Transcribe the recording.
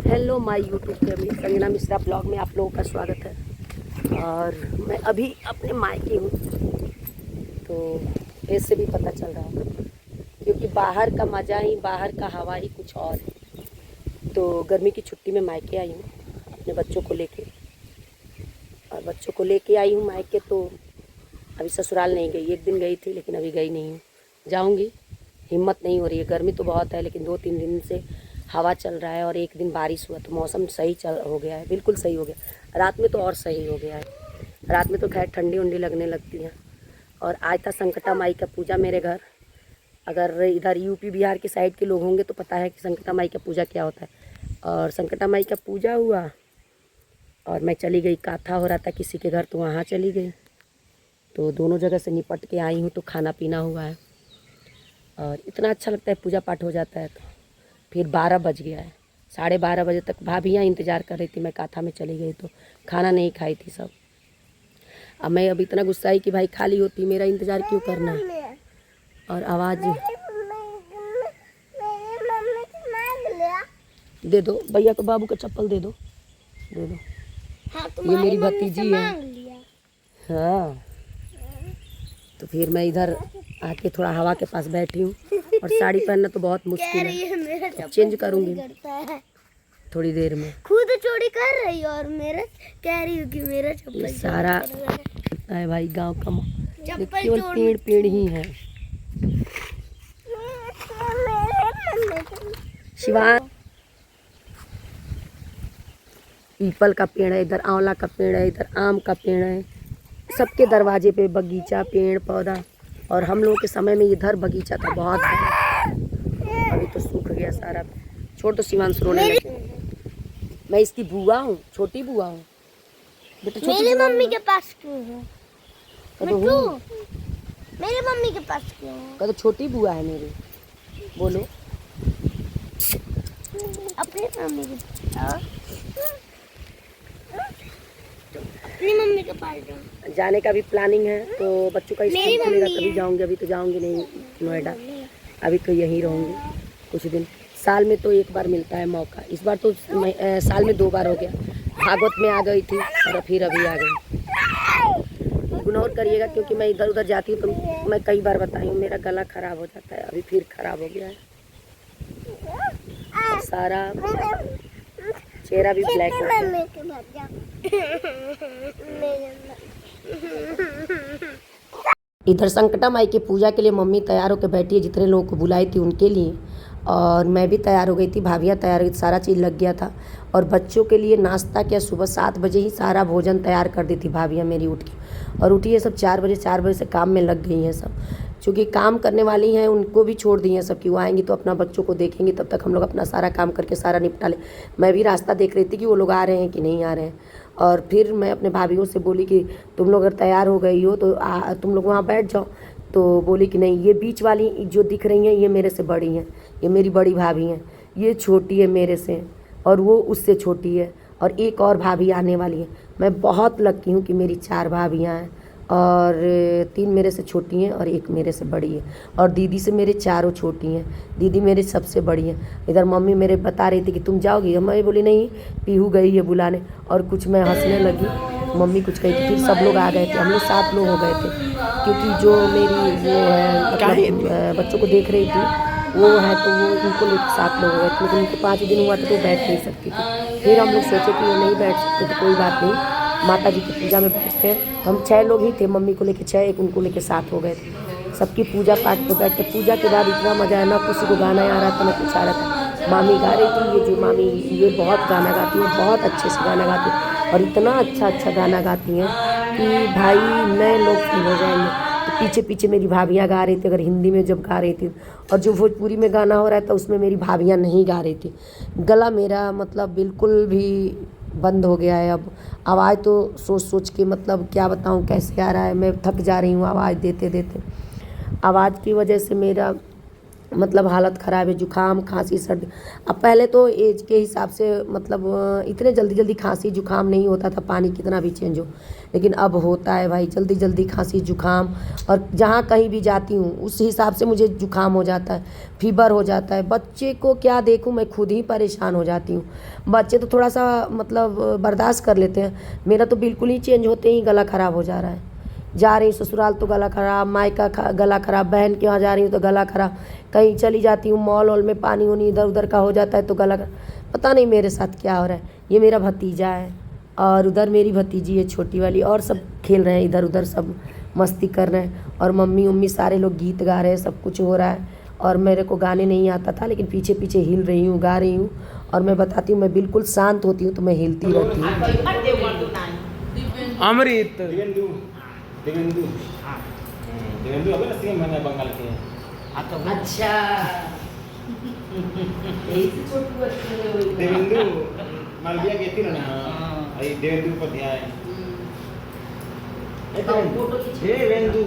Hello my YouTube family, Sanjana Mishra blog में आप लोगों का स्वागत है। और मैं अभी अपने मायके हूँ, तो इससे भी पता चल रहा है क्योंकि बाहर का मज़ा ही, बाहर का हवा ही कुछ और है। तो गर्मी की छुट्टी में मायके आई हूँ अपने बच्चों को लेके, और बच्चों को लेके आई हूँ मायके। तो अभी ससुराल नहीं गई, एक दिन गई थी लेकिन अभी गई नहीं हूँ, जाऊँगी। हिम्मत नहीं हो रही है, गर्मी तो बहुत है लेकिन 2-3 दिन से हवा चल रहा है और एक दिन बारिश हुआ तो मौसम सही चल हो गया है, बिल्कुल सही हो गया। रात में तो और सही हो गया है, रात में तो खैर ठंडी उंडी लगने लगती है। और आज था संकटा माई का पूजा मेरे घर। अगर इधर यूपी बिहार के साइड के लोग होंगे तो पता है कि संकटा माई का पूजा क्या होता है। और संकटा माई का पूजा हुआ और मैं चली गई, काथा हो रहा था किसी के घर तो वहाँ चली गई। तो दोनों जगह से निपट के आई हूँ, तो खाना पीना हुआ है और इतना अच्छा लगता है, पूजा पाठ हो जाता है। तो फिर 12 बज गया है, 12:30 बजे तक भाभियाँ इंतज़ार कर रही थी। मैं काथा में चली गई तो खाना नहीं खाई थी सब। अब मैं अब इतना गुस्सा आई कि भाई खाली होती, मेरा इंतज़ार क्यों करना है। और आवाज़ दे दो भैया को, बाबू का चप्पल दे दो, दे दो। हाँ, ये मेरी भतीजी है। हाँ, तो फिर मैं इधर आके थोड़ा हवा के पास बैठी हूँ। और साड़ी पहनना तो बहुत मुश्किल है, चेंज करूँगी थोड़ी देर में। खुद चोरी कर रही है और मेरा कह रही हूँ कि मेरा चप्पल ये सारा है भाई गांव का चप्पल केवल पेड़ पेड़ ही है। शिवान, पीपल का पेड़ है इधर, आंवला का पेड़ है इधर, आम का पेड़ है, सबके दरवाजे पे बगीचा, पेड़ पौधा। और हम लोगों के समय में इधर बगीचा था बहुत है, अभी तो सूख गया सारा। छोड़ तो शिवांश रोने लगे। मैं इसकी बुआ हूँ, छोटी बुआ हूँ बेटा। मेरी मम्मी के पास क्यों है? तो मेरी मम्मी के पास क्यों है? तो छोटी बुआ है मेरी। बोलो अपनी मम्मी के पास, अपनी मम्मी के पास जाओ। जाने का भी प्लानिंग है, तो बच्चों का स्कूल खुलेगा तभी जाऊंगी। अभी तो जाऊंगी नहीं नोएडा, अभी तो यहीं रहूंगी कुछ दिन। साल में तो एक बार मिलता है मौका, इस बार तो साल में 2 बार हो गया। भागवत में आ गई थी और फिर अभी आ गई। इग्नोर करिएगा क्योंकि मैं इधर उधर जाती हूँ तो मैं कई बार बताई हूँ मेरा गला खराब हो जाता है, अभी फिर खराब हो गया है। और सारा चेहरा भी ब्लैक हो गया। इधर संकटा माई की पूजा के लिए मम्मी तैयार होकर बैठी है, जितने लोगों को बुलाई थी उनके लिए। और मैं भी तैयार हो गई थी, भाभियाँ तैयार हुई, सारा चीज़ लग गया था। और बच्चों के लिए नाश्ता क्या, सुबह 7 बजे ही सारा भोजन तैयार कर दी थी भाभियाँ मेरी उठ के। और उठी है सब 4 बजे से काम में लग गई हैं सब। चूँकि काम करने वाली हैं उनको भी छोड़ दी हैं सब कि वो आएंगी तो अपना बच्चों को देखेंगी, तब तक हम लोग अपना सारा काम करके सारा निपटा ले। मैं भी रास्ता देख रही थी कि वो लोग आ रहे हैं कि नहीं आ रहे हैं। और फिर मैं अपने भाभियों से बोली कि तुम लोग अगर तैयार हो गई हो तो तुम लोग वहाँ बैठ जाओ। तो बोली कि नहीं, ये बीच वाली जो दिख रही हैं ये मेरे से बड़ी हैं, ये मेरी बड़ी भाभी हैं, ये छोटी है मेरे से और वो उससे छोटी है, और एक और भाभी आने वाली है। मैं बहुत लकी हूँ कि मेरी 4 भाभियाँ हैं और 3 मेरे से छोटी हैं और 1 मेरे से बड़ी है। और दीदी से मेरे चारों छोटी हैं, दीदी मेरे सबसे बड़ी हैं। इधर मम्मी मेरे बता रही थी कि तुम जाओगी, मैं बोली नहीं, पीहू गई है बुलाने। और कुछ मैं हंसने लगी, मम्मी कुछ कही थी, फिर सब लोग आ गए थे, हम लोग 7 लोग हो गए थे। क्योंकि जो मेरी वो है मतलब बच्चों को देख रही थी वो है, तो वो उनको लेकर 7 लोग हो गए थे। लेकिन उनको 5 दिन हुआ था तो बैठ नहीं सकती थी। फिर हम लोग सोचे कि वो नहीं बैठ सकते तो कोई बात नहीं, माता जी की पूजा में बैठते हैं। हम 6 लोग ही थे, मम्मी को लेके 6, एक उनको लेके 7 हो गए थे। सबकी पूजा पाठ पे बैठ के, पूजा के बाद इतना मज़ा है ना, किसी को गाना आ रहा था ना कुछ आ रहा था। मामी गा रही थी, ये जो मामी ये बहुत गाना गाती है, बहुत अच्छे से गाना गाती है और इतना अच्छा गाना गाती हैं कि भाई नए लोग फील हो जाएंगे। तो पीछे पीछे मेरी भाभियाँ गा रही थी, अगर हिंदी में जब गा रही थी, और जो भोजपुरी में गाना हो रहा था उसमें मेरी भाभियाँ नहीं गा रही थी। गला मेरा मतलब बिल्कुल भी बंद हो गया है अब। आवाज़ तो सोच सोच के मतलब क्या बताऊँ कैसे आ रहा है, मैं थक जा रही हूँ आवाज़ देते देते। आवाज़ की वजह से मेरा मतलब हालत ख़राब है, जुकाम खांसी सर्दी। अब पहले तो एज के हिसाब से मतलब इतने जल्दी जल्दी खांसी जुकाम नहीं होता था, पानी कितना भी चेंज हो, लेकिन अब होता है भाई जल्दी जल्दी खांसी जुकाम। और जहाँ कहीं भी जाती हूँ उस हिसाब से मुझे जुकाम हो जाता है, फीवर हो जाता है। बच्चे को क्या देखूँ, मैं खुद ही परेशान हो जाती हूँ। बच्चे तो थोड़ा सा मतलब बर्दाश्त कर लेते हैं, मेरा तो बिल्कुल ही चेंज होते ही गला ख़राब हो जा रहा है। जा रही हूँ ससुराल तो गला ख़राब, मायका गला ख़राब, बहन के यहाँ जा रही हूँ तो गला ख़राब, कहीं चली जाती हूँ मॉल वॉल में पानी वानी इधर उधर का हो जाता है तो गला पता नहीं मेरे साथ क्या हो रहा है। ये मेरा भतीजा है और उधर मेरी भतीजी है छोटी वाली, और सब खेल रहे हैं इधर उधर, सब मस्ती कर रहे हैं, और मम्मी उम्मी सारे लोग गीत गा रहे हैं, सब कुछ हो रहा है। और मेरे को गाने नहीं आता था, लेकिन पीछे पीछे हिल रही हूँ, गा रही हूँ। और मैं बताती हूँ मैं बिल्कुल शांत होती हूँ तो मैं हिलती रहती हूँ। अमृत दिवेंदु दिवेंदु दिवेंदु अबे ना सीएम है बंगाल के। अच्छा देवेंदु मालवीय गई थी ना, आई देवेंदु पर ध्यान है। देवेंदु